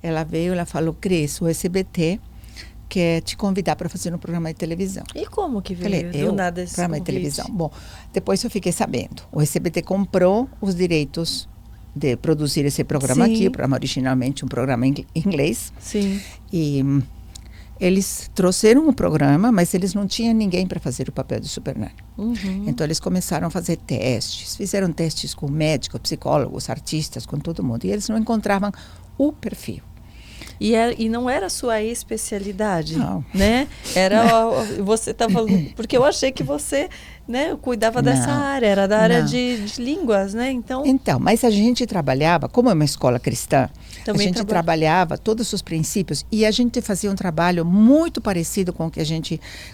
ela veio, ela falou, Cris, o SBT quer te convidar para fazer um programa de televisão. E como que veio? Falei, Do nada esse programa de convite? televisão. Bom, depois eu fiquei sabendo. O SBT comprou os direitos de produzir esse programa Sim. aqui. O programa originalmente um programa em inglês. Sim. E eles trouxeram o programa, mas eles não tinham ninguém para fazer o papel de Super Nanny. Uhum. Então eles começaram a fazer testes. Fizeram testes com médicos, psicólogos, artistas, com todo mundo. E eles não encontravam o perfil. E não era a sua especialidade, Não. né? Era você estava porque eu achei que você, né, cuidava dessa área, era da área de línguas, né? Então, mas a gente trabalhava, como é uma escola cristã, também a gente trabalhava todos os princípios e a gente fazia um trabalho muito parecido com o que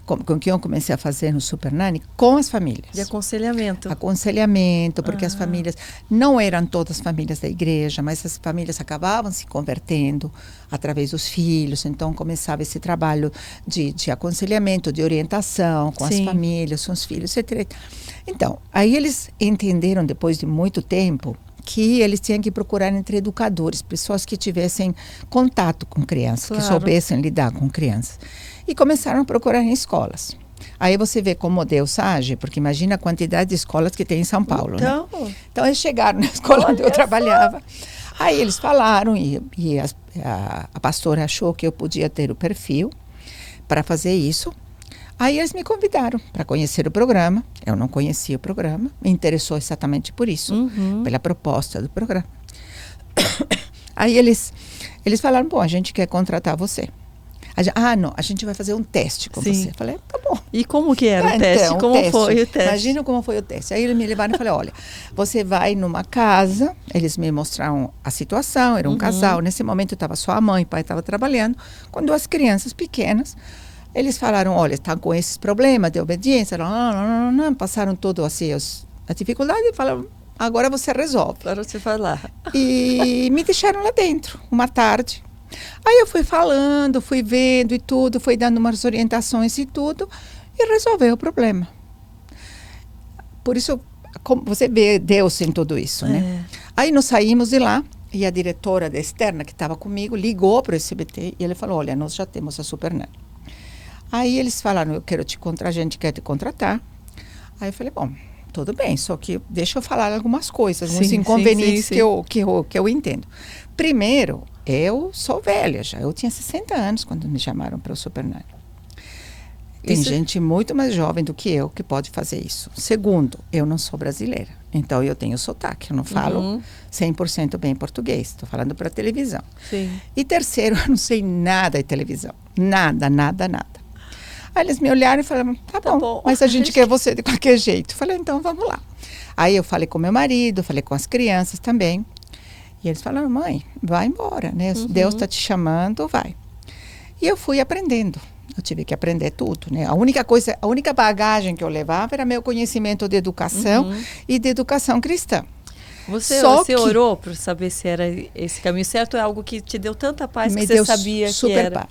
com que eu comecei a fazer no Super Nanny com as famílias. De aconselhamento. Aconselhamento, porque as famílias não eram todas famílias da igreja, mas as famílias acabavam se convertendo através dos filhos, então começava esse trabalho de aconselhamento, de orientação com as famílias, com os filhos, etc. Então, aí eles entenderam depois de muito tempo que eles tinham que procurar entre educadores, pessoas que tivessem contato com crianças, que soubessem lidar com crianças. E começaram a procurar em escolas. Aí você vê como Deus age, porque imagina a quantidade de escolas que tem em São Paulo. Então, né? Então eles chegaram na escola onde eu trabalhava. Aí eles falaram e a pastora achou que eu podia ter o perfil para fazer isso. Aí eles me convidaram para conhecer o programa. Eu não conhecia o programa, me interessou exatamente por isso, pela proposta do programa. Aí eles falaram, bom, a gente quer contratar você. Não, a gente vai fazer um teste com você. Eu falei, tá bom. E como que era o teste? Então, como foi o teste? Imagina como foi o teste. Aí eles me levaram e falaram, olha, você vai numa casa, eles me mostraram a situação, era um casal. Nesse momento estava só a mãe, o pai estava trabalhando, com duas crianças pequenas. Eles falaram, olha, estão com esses problemas de obediência. Não, passaram todo assim a dificuldade e falaram, agora você resolve. Agora você vai lá. E me deixaram lá dentro, uma tarde. Aí eu fui falando, fui vendo e tudo, fui dando umas orientações e tudo, e resolveu o problema. Por isso, como você vê Deus em tudo isso, né? Aí nós saímos de lá, e a diretora da externa que estava comigo ligou para o SBT, e ele falou, olha, nós já temos a Super Nanny. Aí eles falaram, a gente quer te contratar. Aí eu falei, bom, tudo bem, só que deixa eu falar algumas coisas, uns inconvenientes que eu entendo. Primeiro, eu sou velha já, eu tinha 60 anos quando me chamaram para o Super Nanny. Tem gente muito mais jovem do que eu que pode fazer isso. Segundo, eu não sou brasileira, então eu tenho sotaque, eu não falo 100% bem português, estou falando para televisão. Sim. E terceiro, eu não sei nada de televisão, nada. Aí eles me olharam e falaram, tá bom, mas a gente quer você de qualquer jeito. Eu falei, então vamos lá. Aí eu falei com meu marido, falei com as crianças também. E eles falaram, mãe, vai embora, né? Deus está te chamando, vai. E eu fui aprendendo. Eu tive que aprender tudo, né? A única bagagem que eu levava era meu conhecimento de educação e de educação cristã. Você orou para saber se era esse caminho certo ou é algo que te deu tanta paz que você sabia que era?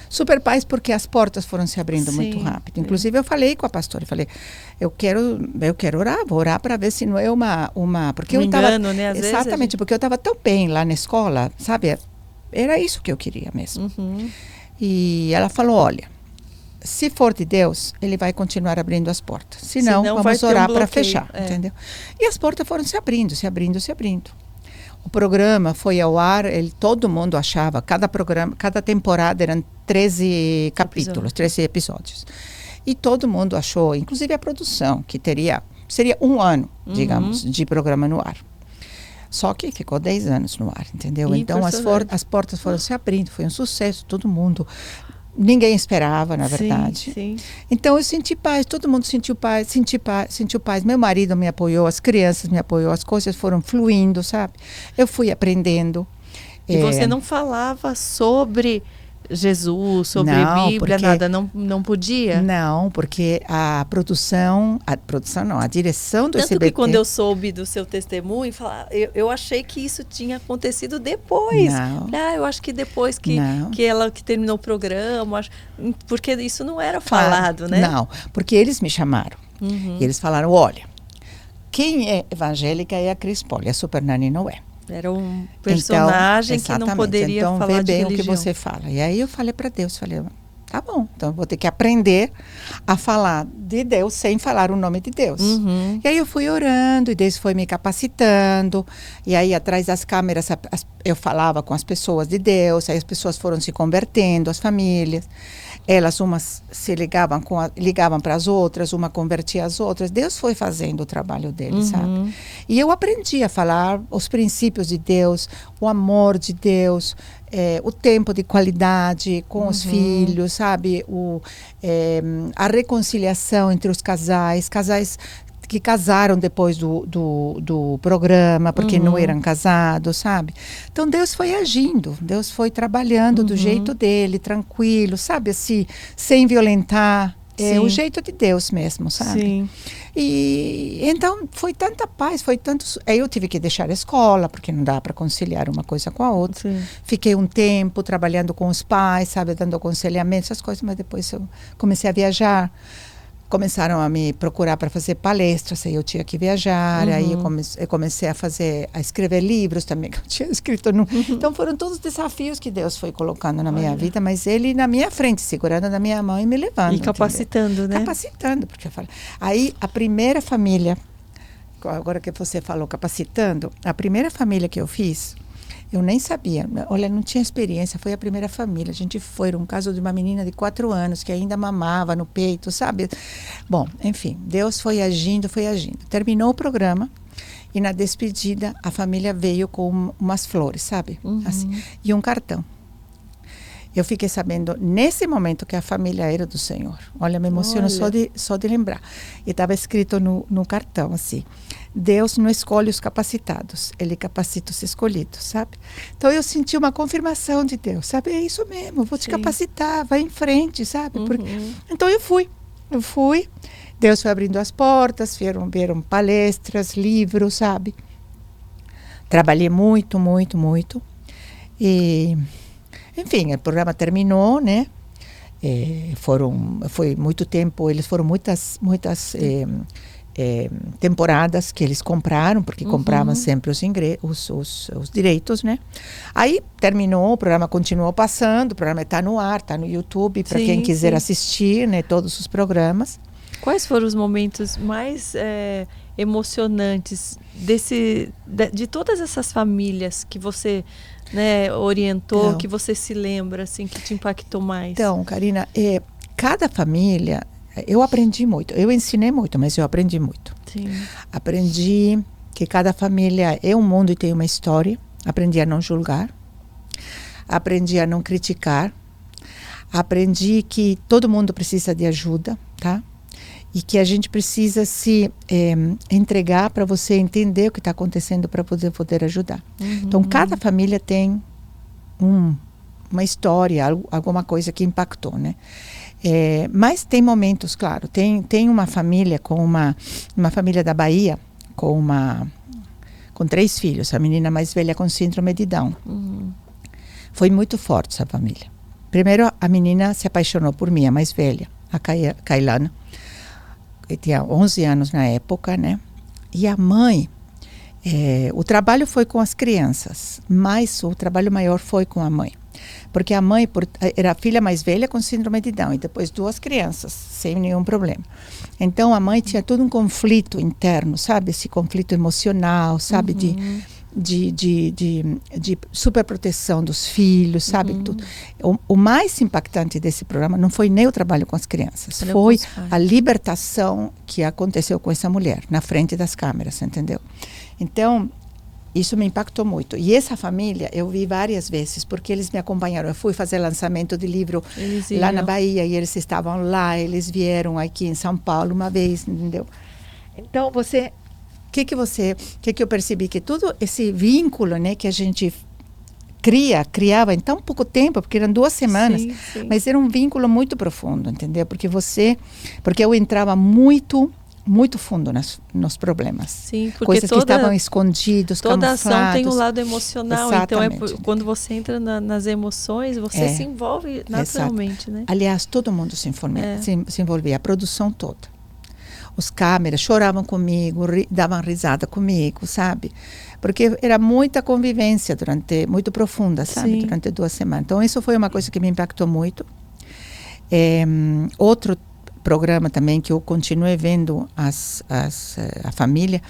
Super paz, porque as portas foram se abrindo muito rápido. Inclusive, eu falei com a pastora, eu falei, eu quero orar, vou orar para ver se não é uma porque eu estava né? Às exatamente, vezes porque eu estava tão bem lá na escola, sabe? Era isso que eu queria mesmo. E ela falou, olha, se for de Deus, ele vai continuar abrindo as portas. Se não vamos orar para fechar, entendeu? E as portas foram se abrindo. O programa foi ao ar, todo mundo achava, cada temporada eram 13 capítulos, 13 episódios. E todo mundo achou, inclusive a produção, que seria um ano, digamos, de programa no ar. Só que ficou 10 anos no ar, entendeu? Então as portas foram se abrindo, foi um sucesso, todo mundo. Ninguém esperava, na verdade. Sim. Então eu senti paz, todo mundo sentiu paz. Meu marido me apoiou, as crianças me apoiou, as coisas foram fluindo, sabe? Eu fui aprendendo. E você não falava sobre Jesus, sobre Bíblia, nada, não podia? Não, porque a direção do SBT... Tanto que quando eu soube do seu testemunho, eu achei que isso tinha acontecido depois. Não. Eu acho que depois que terminou o programa, porque isso não era falado, né? Não, porque eles me chamaram. E eles falaram, olha, quem é evangélica é a Cris Poli, a Super Nanny não é. Era um personagem que não poderia falar de religião. Então, vê bem o que você fala. E aí eu falei para Deus, falei, tá bom, então eu vou ter que aprender a falar de Deus sem falar o nome de Deus. Uhum. E aí eu fui orando, e Deus foi me capacitando, e aí atrás das câmeras eu falava com as pessoas de Deus, aí as pessoas foram se convertendo, as famílias. Elas, umas se ligavam para as outras, uma convertia as outras. Deus foi fazendo o trabalho dele, sabe? E eu aprendi a falar os princípios de Deus, o amor de Deus, o tempo de qualidade com os filhos, sabe? A reconciliação entre os casais que casaram depois do programa, porque não eram casados, sabe? Então, Deus foi agindo, Deus foi trabalhando do jeito dele, tranquilo, sabe? Assim, sem violentar. É o jeito de Deus mesmo, sabe? Sim. E então, foi tanta paz, foi tanto... Aí eu tive que deixar a escola, porque não dá para conciliar uma coisa com a outra. Sim. Fiquei um tempo trabalhando com os pais, sabe? Dando aconselhamento, essas coisas, mas depois eu comecei a viajar. Começaram a me procurar para fazer palestras, aí eu tinha que viajar, aí eu comecei a escrever livros também, que eu tinha escrito. Então foram todos os desafios que Deus foi colocando na minha vida, mas Ele na minha frente, segurando na minha mão e me levando. E capacitando, entendeu? né? Capacitando, porque eu falo. Aí a primeira família, agora que você falou capacitando, a primeira família que eu fiz, eu nem sabia, olha, não tinha experiência, foi a primeira família. A gente foi, um caso de uma menina de 4 anos que ainda mamava no peito, sabe? Bom, enfim, Deus foi agindo, foi agindo. Terminou o programa e na despedida a família veio com umas flores, sabe? Assim, e um cartão. Eu fiquei sabendo nesse momento que a família era do Senhor. Olha, me emociona só de lembrar. E estava escrito no cartão assim: Deus não escolhe os capacitados, Ele capacita os escolhidos, sabe? Então eu senti uma confirmação de Deus, sabe? É isso mesmo, vou te capacitar, vai em frente, sabe? Então eu fui. Deus foi abrindo as portas, vieram palestras, livros, sabe? Trabalhei muito, muito, muito. E, enfim, o programa terminou, né? Foi muito tempo, eles foram muitas temporadas que eles compraram, porque compravam sempre os direitos, né? Aí terminou, o programa continuou passando, o programa está no ar, está no YouTube, para quem quiser assistir, né? Todos os programas. Quais foram os momentos mais emocionantes de todas essas famílias que você, né, orientou, então, que você se lembra, assim, que te impactou mais? Então, Karina, cada família... Eu aprendi muito, eu ensinei muito, mas eu aprendi muito. Sim. Aprendi que cada família é um mundo e tem uma história. Aprendi a não julgar. Aprendi a não criticar. Aprendi que todo mundo precisa de ajuda, tá? E que a gente precisa se entregar para você entender o que está acontecendo para poder ajudar. Então, cada família tem uma história, alguma coisa que impactou, né? Mas tem momentos, claro, tem uma família uma família da Bahia com 3 filhos, a menina mais velha com síndrome de Down. Foi muito forte essa família. Primeiro, a menina se apaixonou por mim, a mais velha, a Kailana, que tinha 11 anos na época, né? E a mãe, o trabalho foi com as crianças, mas o trabalho maior foi com a mãe. Porque a mãe era a filha mais velha com síndrome de Down e depois 2 crianças, sem nenhum problema. Então a mãe tinha todo um conflito interno, sabe? Esse conflito emocional, sabe? De superproteção dos filhos, sabe? Tudo. O mais impactante desse programa não foi nem o trabalho com as crianças, foi a libertação que aconteceu com essa mulher, na frente das câmeras, entendeu? Então, isso me impactou muito. E essa família eu vi várias vezes, porque eles me acompanharam. Eu fui fazer lançamento de livro lá na Bahia e eles estavam lá, eles vieram aqui em São Paulo uma vez, entendeu? Então, o que eu percebi? Que todo esse vínculo, né, que a gente criava em tão pouco tempo, porque eram 2 semanas, mas era um vínculo muito profundo, entendeu? Porque eu entrava muito fundo nos problemas. Sim, porque coisas que estavam escondidos, toda camuflados. ação tem um lado emocional. Exatamente. Então, quando você entra nas emoções, você se envolve naturalmente, né? Aliás, todo mundo se envolvia, a produção toda. os câmeras choravam comigo, davam risada comigo, sabe? Porque era muita convivência muito profunda, sabe? Sim. Durante 2 semanas. Então, isso foi uma coisa que me impactou muito. Outro programa também que eu continuei vendo a família,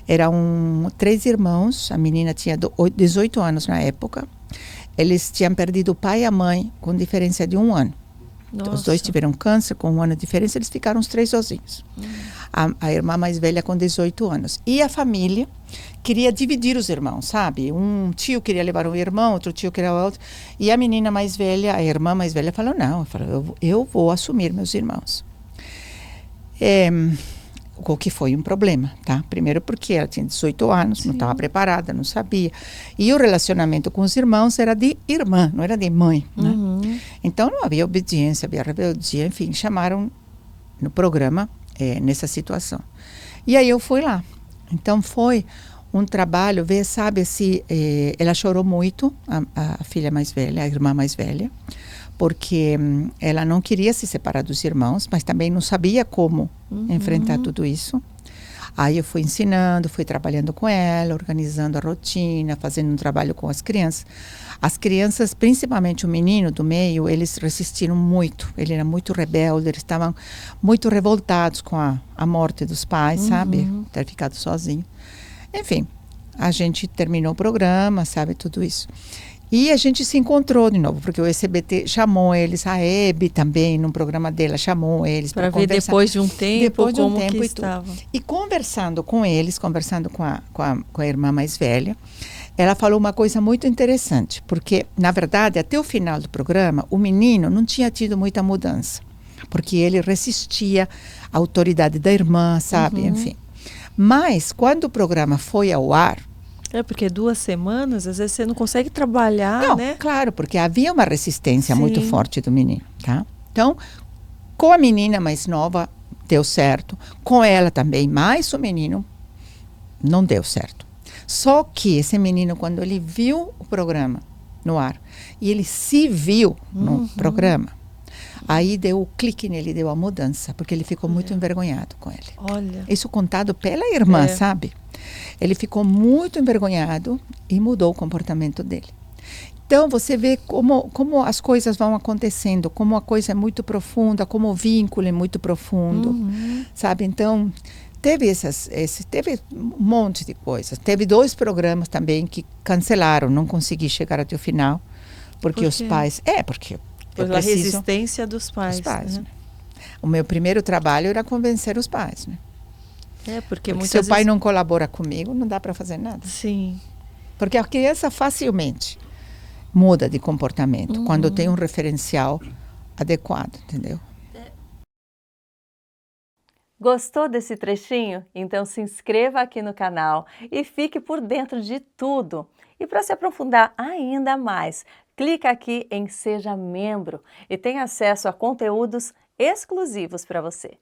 eram 3 irmãos, a menina tinha 18 anos na época, eles tinham perdido o pai e a mãe com diferença de 1 ano. Então, os 2 tiveram câncer, com 1 ano de diferença, eles ficaram os 3 sozinhos. A irmã mais velha com 18 anos. E a família queria dividir os irmãos, sabe? Um tio queria levar um irmão, outro tio queria o outro. E a menina mais velha, a irmã mais velha, falou, não, eu vou assumir meus irmãos. O que foi um problema, tá? Primeiro porque ela tinha 18 anos, não estava preparada, não sabia. E o relacionamento com os irmãos era de irmã, não era de mãe, né? Então não havia obediência, havia rebeldia, enfim, chamaram no programa nessa situação. E aí eu fui lá. Então foi um trabalho, ver, sabe, assim, ela chorou muito, a filha mais velha, a irmã mais velha, porque ela não queria se separar dos irmãos, mas também não sabia como enfrentar tudo isso. Aí eu fui ensinando, fui trabalhando com ela, organizando a rotina, fazendo um trabalho com as crianças. As crianças, principalmente o menino do meio, eles resistiram muito. Ele era muito rebelde, eles estavam muito revoltados com a morte dos pais, sabe? Ter ficado sozinho. Enfim, a gente terminou o programa, sabe, tudo isso. E a gente se encontrou de novo, porque o SBT chamou eles, a Hebe também, no programa dela, chamou eles para ver conversar. Depois de um tempo como que e estava. E conversando com eles, conversando com a irmã mais velha, ela falou uma coisa muito interessante, porque, na verdade, até o final do programa, o menino não tinha tido muita mudança, porque ele resistia à autoridade da irmã, sabe, enfim. Mas, quando o programa foi ao ar, porque 2 semanas, às vezes você não consegue trabalhar, não, né? Claro, porque havia uma resistência muito forte do menino, tá? Então, com a menina mais nova, deu certo. Com ela também, mas o menino não deu certo. Só que esse menino, quando ele viu o programa no ar, e ele se viu no programa, aí deu o clique nele, deu a mudança, porque ele ficou muito envergonhado com ele. Olha. Isso contado pela irmã, sabe? Ele ficou muito envergonhado e mudou o comportamento dele. Então, você vê como as coisas vão acontecendo, como a coisa é muito profunda, como o vínculo é muito profundo, sabe? Então, teve um monte de coisas. Teve 2 programas também que cancelaram, não consegui chegar até o final, porque os pais... porque pela resistência dos pais. Né? O meu primeiro trabalho era convencer os pais, né? Porque se o pai não colabora comigo, não dá para fazer nada. Sim. Porque a criança facilmente muda de comportamento quando tem um referencial adequado, entendeu? Gostou desse trechinho? Então se inscreva aqui no canal e fique por dentro de tudo. E para se aprofundar ainda mais, clica aqui em Seja Membro e tenha acesso a conteúdos exclusivos para você.